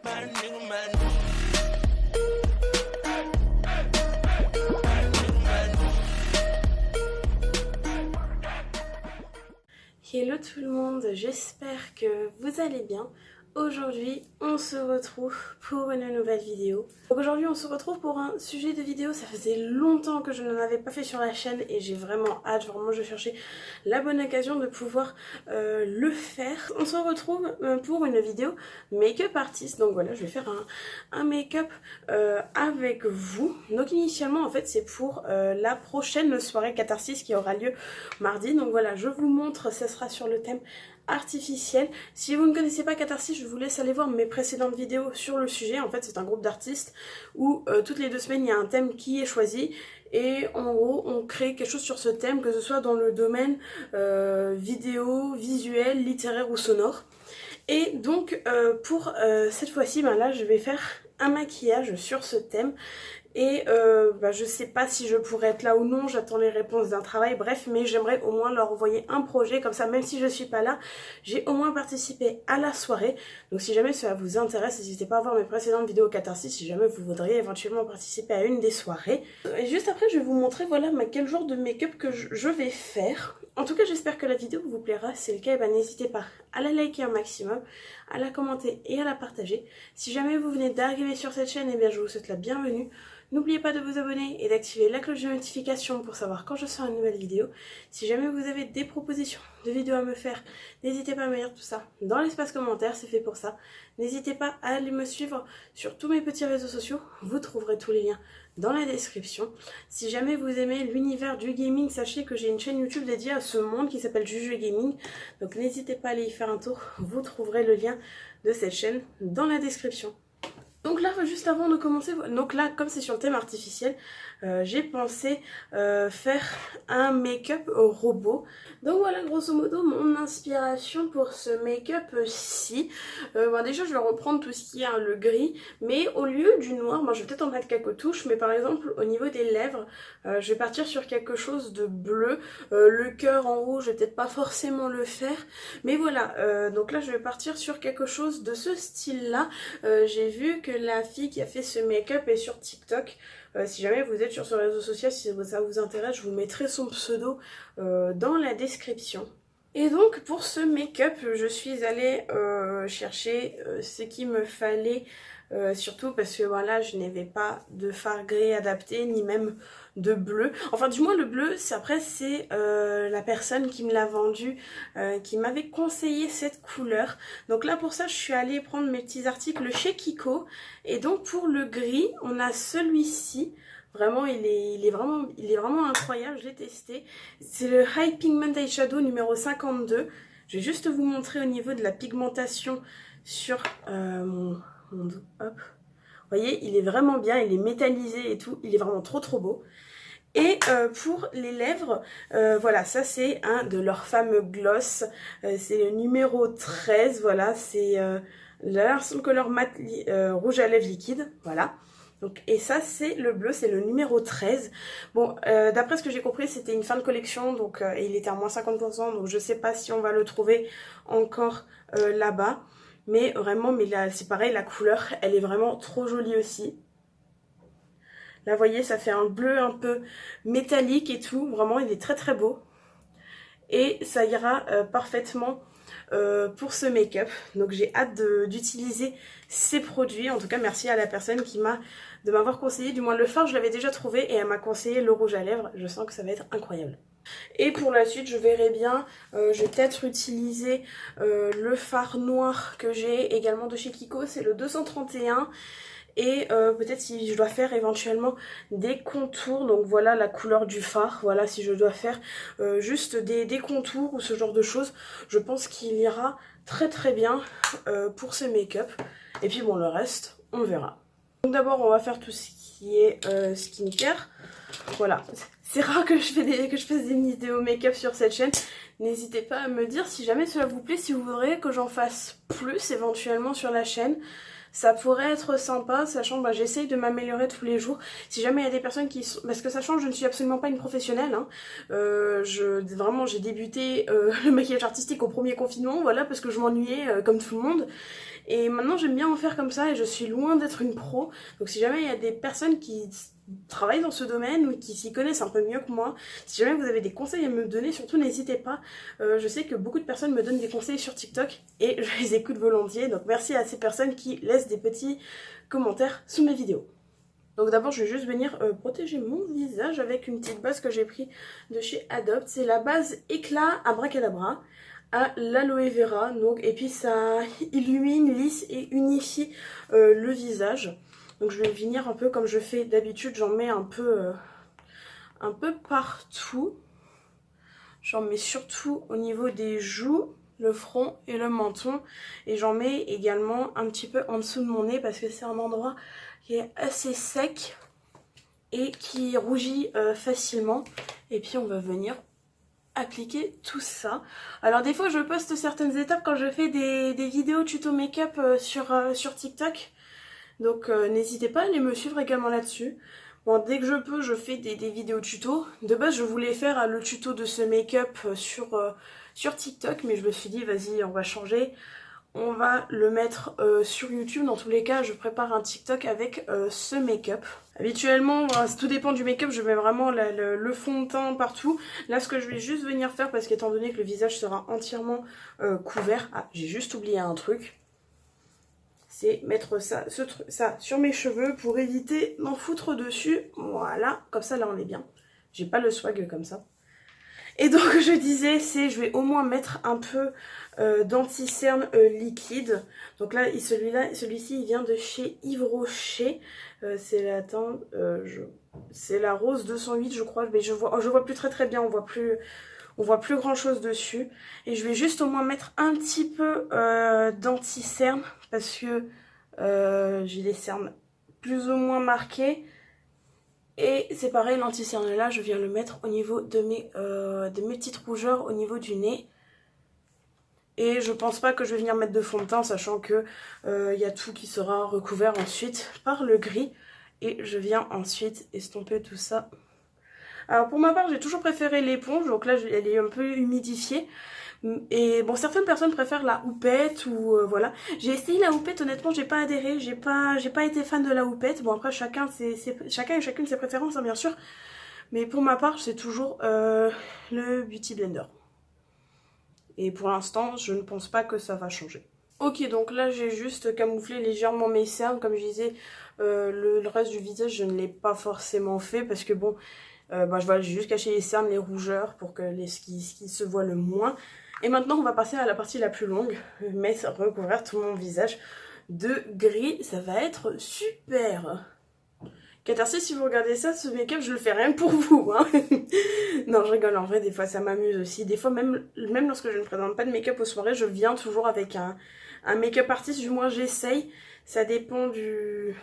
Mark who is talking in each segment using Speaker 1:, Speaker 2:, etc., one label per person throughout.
Speaker 1: Hello tout le monde, j'espère que vous allez bien. Aujourd'hui, on se retrouve pour une nouvelle vidéo. Donc aujourd'hui, on se retrouve pour un sujet de vidéo. Ça faisait longtemps que je n'en avais pas fait sur la chaîne et j'ai vraiment hâte, vraiment je cherchais la bonne occasion de pouvoir le faire. On se retrouve pour une vidéo make-up artist. Donc voilà, je vais faire un make-up avec vous. Donc initialement, en fait, c'est pour la prochaine soirée catharsis qui aura lieu mardi. Donc voilà, je vous montre, ça sera sur le thème artificielle. Si vous ne connaissez pas Catharsis, je vous laisse aller voir mes précédentes vidéos sur le sujet. En fait, c'est un groupe d'artistes où toutes les 2 semaines, il y a un thème qui est choisi. Et en gros, on crée quelque chose sur ce thème, que ce soit dans le domaine vidéo, visuel, littéraire ou sonore. Et donc, pour cette fois-ci, là, je vais faire un maquillage sur ce thème. Et je sais pas si je pourrais être là ou non, j'attends les réponses d'un travail, bref, mais j'aimerais au moins leur envoyer un projet, comme ça même si je suis pas là, j'ai au moins participé à la soirée. Donc si jamais cela vous intéresse, n'hésitez pas à voir mes précédentes vidéos catharsis si jamais vous voudriez éventuellement participer à une des soirées. Et juste après je vais vous montrer voilà quel genre de make-up que je vais faire. En tout cas j'espère que la vidéo vous plaira, si c'est le cas n'hésitez pas à la liker un maximum, à la commenter et à la partager. Si jamais vous venez d'arriver sur cette chaîne, je vous souhaite la bienvenue. N'oubliez pas de vous abonner et d'activer la cloche de notification pour savoir quand je sors une nouvelle vidéo. Si jamais vous avez des propositions de vidéos à me faire, n'hésitez pas à me dire tout ça dans l'espace commentaire, c'est fait pour ça. N'hésitez pas à aller me suivre sur tous mes petits réseaux sociaux, vous trouverez tous les liens dans la description. Si jamais vous aimez l'univers du gaming, sachez que j'ai une chaîne YouTube dédiée à ce monde qui s'appelle Juju Gaming. Donc n'hésitez pas à aller y faire un tour, vous trouverez le lien de cette chaîne dans la description. Donc là, juste avant de commencer, donc là, comme c'est sur le thème artificiel, j'ai pensé faire un make-up robot. Donc voilà, grosso modo, mon inspiration pour ce make-up-ci. Déjà, je vais reprendre tout ce qui est le gris, mais au lieu du noir, je vais peut-être en mettre quelques touches, mais par exemple, au niveau des lèvres, je vais partir sur quelque chose de bleu. Le cœur en haut, je vais peut-être pas forcément le faire, mais voilà. Donc là, je vais partir sur quelque chose de ce style-là. J'ai vu que la fille qui a fait ce make-up est sur TikTok. Si jamais vous êtes sur ce réseau social, si ça vous intéresse, je vous mettrai son pseudo dans la description. Et donc pour ce make-up, je suis allée chercher ce qu'il me fallait, surtout parce que voilà, je n'avais pas de fard gris adapté, ni même de bleu. Enfin du moins le bleu, après c'est la personne qui me l'a vendu, qui m'avait conseillé cette couleur. Donc là pour ça je suis allée prendre mes petits articles chez Kiko. Et donc pour le gris, on a celui-ci. Vraiment, il est vraiment incroyable, je l'ai testé. C'est le High Pigment Eyeshadow numéro 52. Je vais juste vous montrer au niveau de la pigmentation sur mon dos. Hop. Vous voyez, il est vraiment bien, il est métallisé et tout. Il est vraiment trop beau. Et pour les lèvres, voilà, ça c'est un de leurs fameux gloss. C'est le numéro 13, voilà, c'est la couleur mat rouge à lèvres liquide, voilà. Donc, et ça c'est le bleu, c'est le numéro 13. Bon, d'après ce que j'ai compris, c'était une fin de collection, donc il était à moins 50%, donc je sais pas si on va le trouver encore là-bas. Mais vraiment, là c'est pareil, la couleur, elle est vraiment trop jolie aussi. Là, vous voyez, ça fait un bleu un peu métallique et tout. Vraiment, il est très beau. Et ça ira parfaitement pour ce make-up. Donc, j'ai hâte d'utiliser ces produits. En tout cas, merci à la personne de m'avoir conseillé. Du moins, le fard, je l'avais déjà trouvé. Et elle m'a conseillé le rouge à lèvres. Je sens que ça va être incroyable. Et pour la suite, je verrai bien. Je vais peut-être utiliser le fard noir que j'ai également de chez Kiko. C'est le 231. Et peut-être si je dois faire éventuellement des contours, donc voilà la couleur du fard, voilà si je dois faire juste des contours ou ce genre de choses, je pense qu'il ira très bien pour ce make-up. Et puis bon, le reste, on verra. Donc d'abord on va faire tout ce qui est skincare, voilà. c'est rare que je fasse des vidéos make-up sur cette chaîne. N'hésitez pas à me dire si jamais cela vous plaît, si vous voudriez que j'en fasse plus éventuellement sur la chaîne. Ça pourrait être sympa, sachant que j'essaye de m'améliorer tous les jours. Si jamais il y a des personnes qui sont... Parce que sachant que je ne suis absolument pas une professionnelle, hein. Vraiment j'ai débuté le maquillage artistique au premier confinement, voilà, parce que je m'ennuyais comme tout le monde. Et maintenant j'aime bien en faire comme ça et je suis loin d'être une pro. Donc si jamais il y a des personnes qui travaillent dans ce domaine ou qui s'y connaissent un peu mieux que moi, si jamais vous avez des conseils à me donner, surtout n'hésitez pas. Je sais que beaucoup de personnes me donnent des conseils sur TikTok et je les écoute volontiers. Donc merci à ces personnes qui laissent des petits commentaires sous mes vidéos. Donc d'abord je vais juste venir protéger mon visage avec une petite base que j'ai pris de chez Adopt. C'est la base éclat abracadabra à l'aloe vera, donc, et puis ça illumine, lisse et unifie le visage. Donc je vais venir un peu comme je fais d'habitude, j'en mets un peu partout. J'en mets surtout au niveau des joues, le front et le menton. Et j'en mets également un petit peu en dessous de mon nez parce que c'est un endroit qui est assez sec et qui rougit facilement. Et puis on va venir appliquer tout ça. Alors des fois je poste certaines étapes quand je fais des vidéos tuto make-up sur TikTok. Donc n'hésitez pas à aller me suivre également là-dessus. Bon, dès que je peux, je fais des vidéos tuto. De base, je voulais faire le tuto de ce make-up sur TikTok, mais je me suis dit, vas-y, on va changer. On va le mettre sur YouTube. Dans tous les cas, je prépare un TikTok avec ce make-up. Habituellement, tout dépend du make-up, je mets vraiment le fond de teint partout. Là, ce que je vais juste venir faire, parce qu'étant donné que le visage sera entièrement couvert... Ah, j'ai juste oublié un truc. C'est mettre ça sur mes cheveux pour éviter d'en foutre dessus. Voilà, comme ça là on est bien. J'ai pas le swag comme ça. Et donc je disais, je vais au moins mettre un peu d'anti-cerne liquide. Donc là, celui-ci il vient de chez Yves Rocher. C'est la rose 208 je crois. Mais je vois plus très bien, on voit plus grand chose dessus. Et je vais juste au moins mettre un petit peu d'anti-cerne parce que j'ai des cernes plus ou moins marquées. Et c'est pareil, l'anti-cerne là, je viens le mettre au niveau de mes petites rougeurs au niveau du nez. Et je pense pas que je vais venir mettre de fond de teint, sachant que y a tout qui sera recouvert ensuite par le gris. Et je viens ensuite estomper tout ça. Alors pour ma part, j'ai toujours préféré l'éponge, donc là elle est un peu humidifiée. Et bon, certaines personnes préfèrent la houppette ou voilà. J'ai essayé la houppette, honnêtement j'ai pas adhéré, j'ai pas été fan de la houppette. Bon après chacun et chacune ses préférences hein, bien sûr. Mais pour ma part c'est toujours le Beauty Blender. Et pour l'instant je ne pense pas que ça va changer. Ok, donc là j'ai juste camouflé légèrement mes cernes, comme je disais, le reste du visage je ne l'ai pas forcément fait parce que bon... j'ai juste caché les cernes, les rougeurs pour que ce qui se voit le moins. Et maintenant on va passer à la partie la plus longue, recouvrir tout mon visage de gris, ça va être super. Catharsis, si vous regardez ça, ce make-up je le fais rien que pour vous hein. Non je rigole, en vrai des fois ça m'amuse aussi. Des fois même lorsque je ne présente pas de make-up aux soirées, je viens toujours avec un make-up artiste, du moins j'essaye. Ça dépend de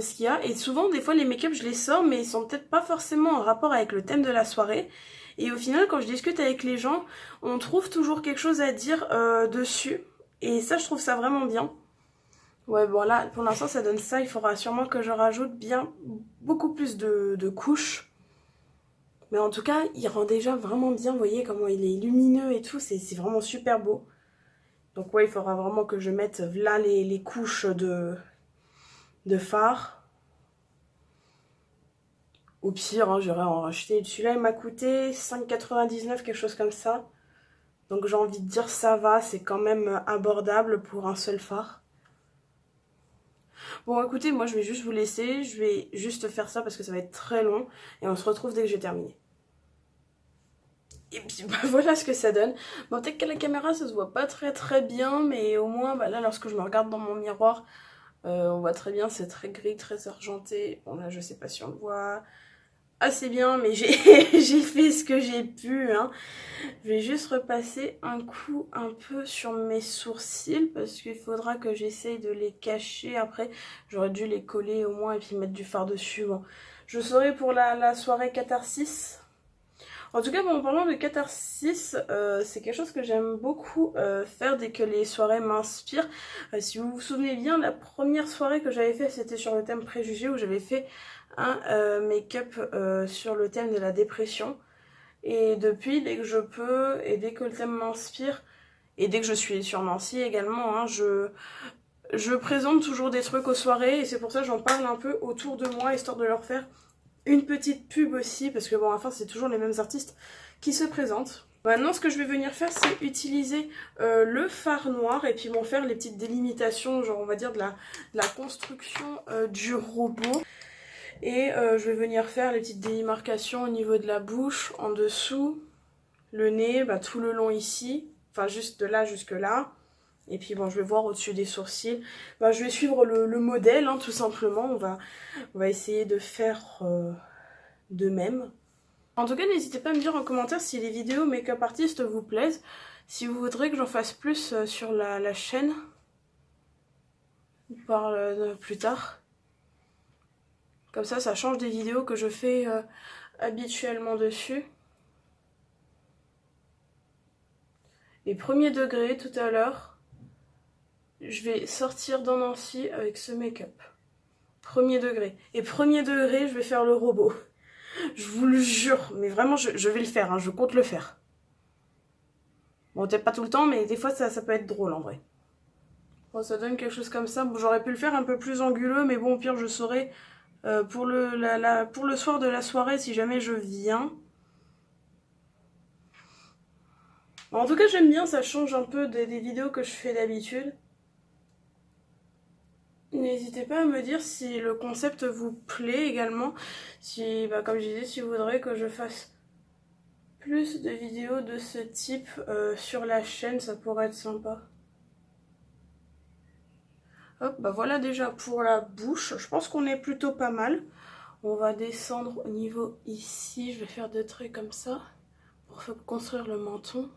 Speaker 1: ce qu'il y a. Et souvent des fois les make-up je les sors mais ils sont peut-être pas forcément en rapport avec le thème de la soirée. Et au final quand je discute avec les gens, on trouve toujours quelque chose à dire dessus. Et ça je trouve ça vraiment bien. Ouais bon là pour l'instant ça donne ça, il faudra sûrement que je rajoute beaucoup plus de couches. Mais en tout cas il rend déjà vraiment bien, vous voyez comment il est lumineux et tout, c'est vraiment super beau. Donc ouais il faudra vraiment que je mette là les couches de fard. Au pire, hein, j'aurais en racheté. Celui-là, il m'a coûté 5,99, quelque chose comme ça. Donc j'ai envie de dire ça va, c'est quand même abordable pour un seul fard. Bon écoutez, moi je vais juste vous laisser. Je vais juste faire ça parce que ça va être très long. Et on se retrouve dès que j'ai terminé. Et puis bah, voilà ce que ça donne. Bon peut-être qu'à la caméra ça se voit pas très bien. Mais au moins bah, là lorsque je me regarde dans mon miroir, on voit très bien, c'est très gris, très argenté. Bon là je sais pas si on le voit assez bien, mais j'ai fait ce que j'ai pu hein. Je vais juste repasser un coup un peu sur mes sourcils parce qu'il faudra que j'essaye de les cacher. Après j'aurais dû les coller au moins et puis mettre du fard dessus. Bon, je saurai pour la soirée catharsis. En tout cas, bon, en parlant de catharsis, c'est quelque chose que j'aime beaucoup faire dès que les soirées m'inspirent. Si vous vous souvenez bien, la première soirée que j'avais fait, c'était sur le thème préjugé, où j'avais fait un make-up sur le thème de la dépression. Et depuis, dès que je peux, et dès que le thème m'inspire, et dès que je suis sur Nancy également, hein, je présente toujours des trucs aux soirées, et c'est pour ça que j'en parle un peu autour de moi, histoire de leur faire une petite pub aussi, parce que bon, enfin, c'est toujours les mêmes artistes qui se présentent. Maintenant, ce que je vais venir faire, c'est utiliser le fard noir, et puis bon, faire les petites délimitations, genre on va dire de la construction du robot. Et je vais venir faire les petites démarcations au niveau de la bouche, en dessous, le nez, bah, tout le long ici, enfin juste de là jusque là. Et puis bon, je vais voir au-dessus des sourcils. Bah, je vais suivre le modèle, hein, tout simplement. On va essayer de faire de même. En tout cas, n'hésitez pas à me dire en commentaire si les vidéos make-up artist vous plaisent. Si vous voudrez que j'en fasse plus sur la chaîne. On parle plus tard. Comme ça change des vidéos que je fais habituellement dessus. Et premier degré, tout à l'heure, je vais sortir dans Nancy avec ce make-up. Premier degré. Et premier degré, je vais faire le robot. Je vous le jure, mais vraiment, je vais le faire, hein, je compte le faire. Bon, peut-être pas tout le temps, mais des fois, ça peut être drôle, en vrai. Bon, ça donne quelque chose comme ça. Bon, j'aurais pu le faire un peu plus anguleux, mais bon, au pire, je saurai pour le soir de la soirée, si jamais je viens. Bon, en tout cas, j'aime bien, ça change un peu des vidéos que je fais d'habitude. N'hésitez pas à me dire si le concept vous plaît également. Si, bah, comme je disais, si vous voudrez que je fasse plus de vidéos de ce type sur la chaîne, ça pourrait être sympa. Hop, bah voilà déjà pour la bouche. Je pense qu'on est plutôt pas mal. On va descendre au niveau ici. Je vais faire deux traits comme ça pour construire le menton.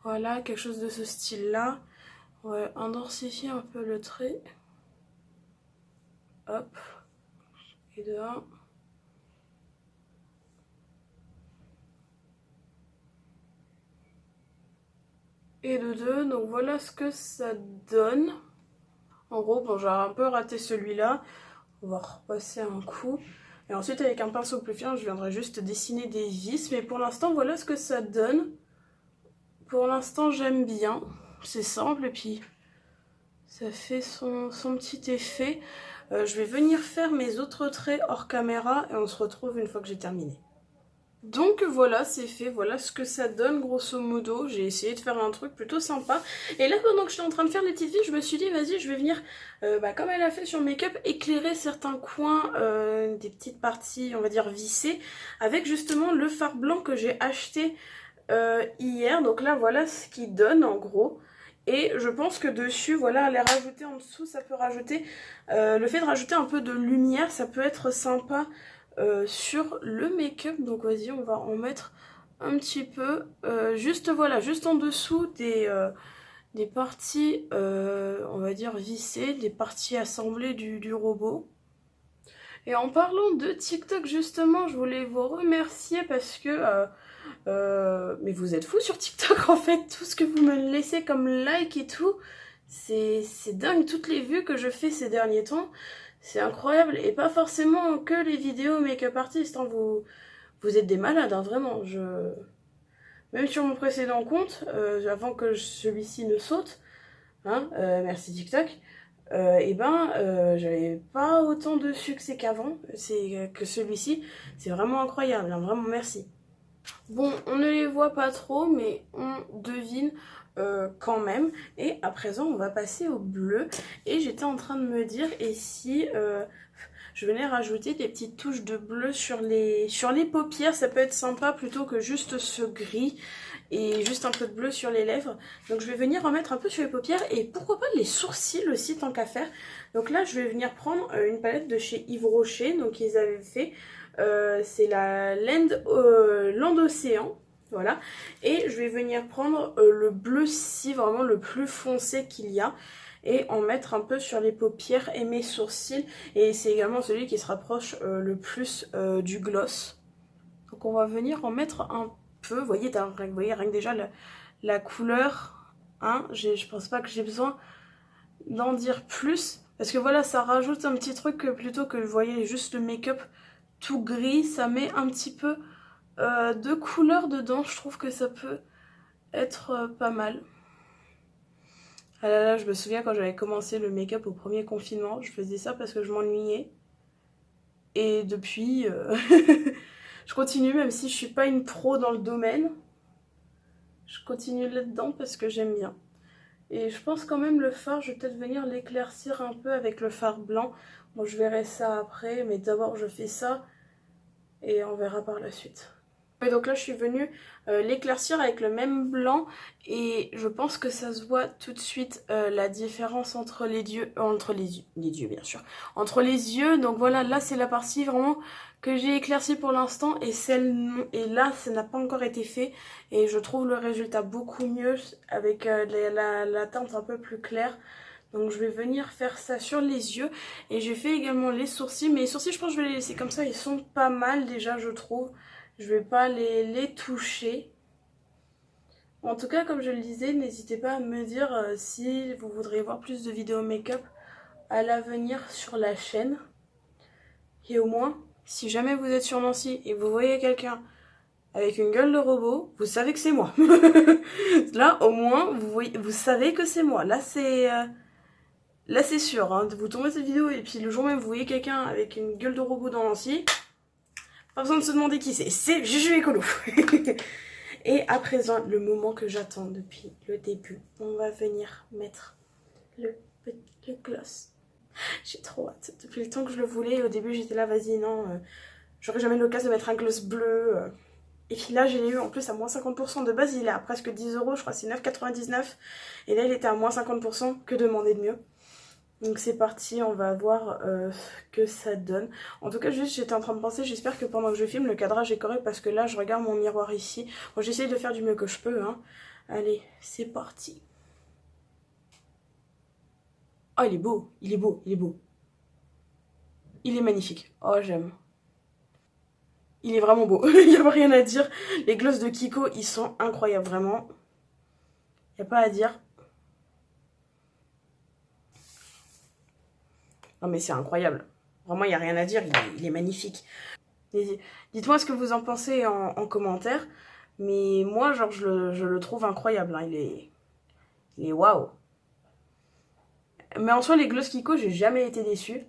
Speaker 1: Voilà, quelque chose de ce style-là. On va intensifier un peu le trait. Hop. Et de 1. Et de 2. Donc voilà ce que ça donne. En gros, bon, j'ai un peu raté celui-là. On va repasser un coup. Et ensuite, avec un pinceau plus fin, je viendrai juste dessiner des vis. Mais pour l'instant, voilà ce que ça donne. Pour l'instant, j'aime bien. C'est simple et puis ça fait son petit effet. Je vais venir faire mes autres traits hors caméra et on se retrouve une fois que j'ai terminé. Donc voilà, c'est fait, voilà ce que ça donne grosso modo. J'ai essayé de faire un truc plutôt sympa. Et là, pendant que j'étais en train de faire les petites vies, je me suis dit, vas-y, je vais venir, comme elle a fait sur le make-up, éclairer certains coins, des petites parties, on va dire, vissées, avec justement le fard blanc que j'ai acheté hier. Donc là, voilà ce qu'il donne en gros. Et je pense que dessus, voilà, les rajouter en dessous, ça peut rajouter... le fait de rajouter un peu de lumière, ça peut être sympa sur le make-up. Donc vas-y, on va en mettre un petit peu. Juste, voilà, juste en dessous des parties, on va dire, vissées, des parties assemblées du robot. Et en parlant de TikTok, justement, je voulais vous remercier parce que... mais vous êtes fous sur TikTok en fait, tout ce que vous me laissez comme like et tout, c'est dingue, toutes les vues que je fais ces derniers temps, c'est incroyable, et pas forcément que les vidéos make-up artistes, hein, vous êtes des malades, hein, vraiment, même sur mon précédent compte, avant que celui-ci ne saute, hein, merci TikTok, et j'avais pas autant de succès qu'avant, que celui-ci, c'est vraiment incroyable, hein, vraiment merci. Bon, on ne les voit pas trop, mais on devine quand même. Et à présent, on va passer au bleu. Et j'étais en train de me dire, et si je venais rajouter des petites touches de bleu sur les paupières, ça peut être sympa plutôt que juste ce gris et juste un peu de bleu sur les lèvres. Donc je vais venir en mettre un peu sur les paupières et pourquoi pas les sourcils aussi tant qu'à faire. Donc là, je vais venir prendre une palette de chez Yves Rocher, donc ils avaient fait... c'est la Land Océan, voilà, et je vais venir prendre le bleu si vraiment le plus foncé qu'il y a, et en mettre un peu sur les paupières et mes sourcils. Et c'est également celui qui se rapproche le plus du gloss. Donc on va venir en mettre un peu. Vous voyez rien que déjà la couleur. Hein, je pense pas que j'ai besoin d'en dire plus. Parce que voilà, ça rajoute un petit truc plutôt que, vous voyez, juste le make-up tout gris. Ça met un petit peu de couleur dedans. Je trouve que ça peut être pas mal. Ah là là, je me souviens quand j'avais commencé le make-up au premier confinement, je faisais ça parce que je m'ennuyais. Et depuis, je continue même si je suis pas une pro dans le domaine. Je continue là-dedans parce que j'aime bien. Et je pense quand même le fard, je vais peut-être venir l'éclaircir un peu avec le fard blanc. Bon, je verrai ça après, mais d'abord je fais ça et on verra par la suite. Et donc là je suis venue l'éclaircir avec le même blanc et je pense que ça se voit tout de suite la différence entre les yeux, bien sûr, entre les yeux. Donc voilà, là c'est la partie vraiment que j'ai éclaircie pour l'instant et là ça n'a pas encore été fait et je trouve le résultat beaucoup mieux avec la teinte un peu plus claire. Donc je vais venir faire ça sur les yeux et j'ai fait également les sourcils, mais les sourcils je pense que je vais les laisser comme ça, ils sont pas mal déjà je trouve. Je vais pas les toucher. En tout cas, comme je le disais, n'hésitez pas à me dire si vous voudriez voir plus de vidéos make-up à l'avenir sur la chaîne. Et au moins, si jamais vous êtes sur Nancy et vous voyez quelqu'un avec une gueule de robot, vous savez que c'est moi. Là, au moins, vous savez que c'est moi. Là, c'est sûr. Hein. Vous tombez cette vidéo et puis le jour même, vous voyez quelqu'un avec une gueule de robot dans Nancy. Pas besoin de se demander qui c'est Juju Écolo. Et à présent, le moment que j'attends depuis le début, on va venir mettre le gloss. J'ai trop hâte. Depuis le temps que je le voulais, au début j'étais là, vas-y, non, j'aurais jamais l'occasion de mettre un gloss bleu. Et puis là, j'ai eu en plus à moins 50%. De base, il est à presque 10 €, je crois, c'est 9,99 €. Et là, il était à moins 50%, que demander de mieux. Donc c'est parti, on va voir ce que ça donne. En tout cas, juste j'étais en train de penser, j'espère que pendant que je filme, le cadrage est correct parce que là, je regarde mon miroir ici. Bon, j'essaye de faire du mieux que je peux. Hein. Allez, c'est parti. Oh, il est beau, il est beau, il est beau. Il est magnifique. Oh, j'aime. Il est vraiment beau, il n'y a pas rien à dire. Les glosses de Kiko, ils sont incroyables, vraiment. Il n'y a pas à dire. Non mais c'est incroyable. Vraiment, il n'y a rien à dire, il est magnifique. Dites-moi ce que vous en pensez en commentaire. Mais moi, genre, je le trouve incroyable. Hein. Il est waouh. Mais en soi, les gloss Kiko, j'ai jamais été déçue.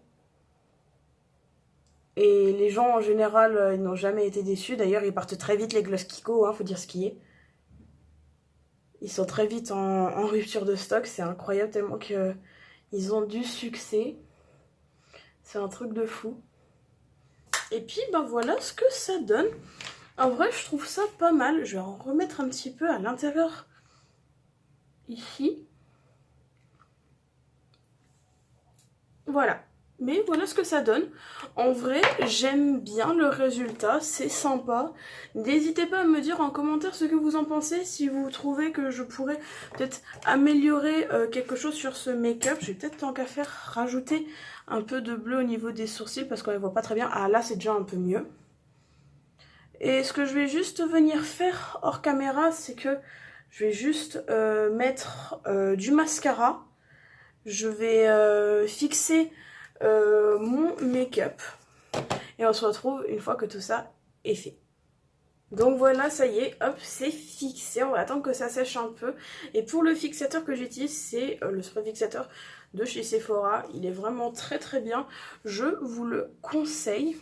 Speaker 1: Et les gens, en général, ils n'ont jamais été déçus. D'ailleurs, ils partent très vite, les gloss Kiko, hein, faut dire ce qui est. Ils sont très vite en rupture de stock. C'est incroyable, tellement qu'ils ont du succès. C'est un truc de fou. Et puis, ben voilà ce que ça donne. En vrai, je trouve ça pas mal. Je vais en remettre un petit peu à l'intérieur. Ici. Voilà. Mais voilà ce que ça donne. En vrai, j'aime bien le résultat. C'est sympa. N'hésitez pas à me dire en commentaire ce que vous en pensez. Si vous trouvez que je pourrais peut-être améliorer quelque chose sur ce make-up. Je vais peut-être tant qu'à faire rajouter un peu de bleu au niveau des sourcils parce qu'on ne les voit pas très bien. Ah là, c'est déjà un peu mieux. Et ce que je vais juste venir faire hors caméra, c'est que je vais juste mettre du mascara. Je vais fixer mon make-up. Et on se retrouve une fois que tout ça est fait. Donc voilà, ça y est, hop, c'est fixé. On va attendre que ça sèche un peu. Et pour le fixateur que j'utilise, c'est le spray fixateur de chez Sephora. Il est vraiment très très bien. Je vous le conseille.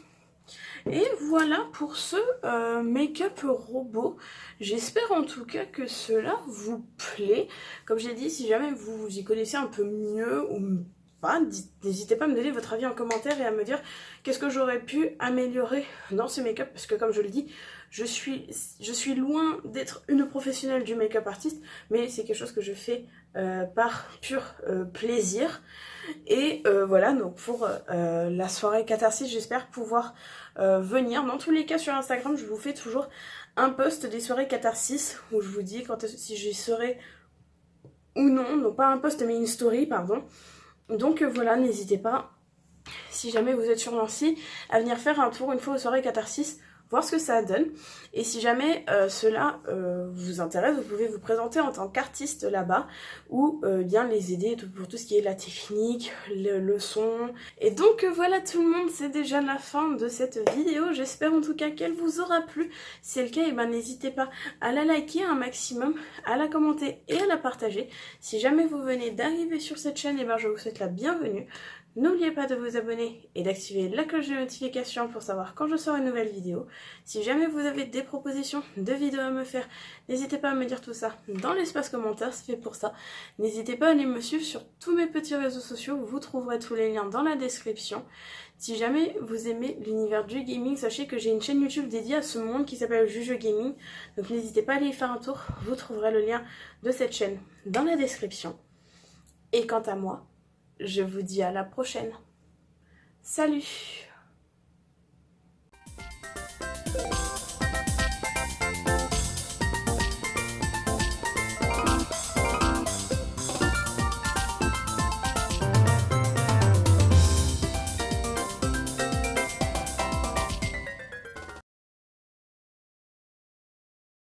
Speaker 1: Et voilà pour ce make-up robot. J'espère en tout cas que cela vous plaît. Comme j'ai dit, si jamais vous y connaissez un peu mieux ou pas, n'hésitez pas à me donner votre avis en commentaire et à me dire qu'est-ce que j'aurais pu améliorer dans ce make-up. Parce que comme je le dis, je suis loin d'être une professionnelle du make-up artiste, mais c'est quelque chose que je fais par pur plaisir. Et voilà, donc pour la soirée catharsis, j'espère pouvoir venir. Dans tous les cas, sur Instagram, je vous fais toujours un post des soirées catharsis où je vous dis si j'y serai ou non, donc pas un post mais une story, pardon. Donc voilà, n'hésitez pas, si jamais vous êtes sur Nancy, à venir faire un tour une fois aux soirées Catharsis, voir ce que ça donne. Et si jamais cela vous intéresse, vous pouvez vous présenter en tant qu'artiste là-bas ou bien les aider pour tout ce qui est la technique, le son. Et donc voilà tout le monde, c'est déjà la fin de cette vidéo. J'espère en tout cas qu'elle vous aura plu. Si c'est le cas, et ben n'hésitez pas à la liker un maximum, à la commenter et à la partager. Si jamais vous venez d'arriver sur cette chaîne, et ben je vous souhaite la bienvenue. N'oubliez pas de vous abonner et d'activer la cloche de notification pour savoir quand je sors une nouvelle vidéo. Si jamais vous avez des propositions de vidéos à me faire, n'hésitez pas à me dire tout ça dans l'espace commentaire, c'est fait pour ça. N'hésitez pas à aller me suivre sur tous mes petits réseaux sociaux, vous trouverez tous les liens dans la description. Si jamais vous aimez l'univers du gaming, sachez que j'ai une chaîne YouTube dédiée à ce monde qui s'appelle Juju Gaming. Donc n'hésitez pas à aller y faire un tour, vous trouverez le lien de cette chaîne dans la description. Et quant à moi, je vous dis à la prochaine. Salut!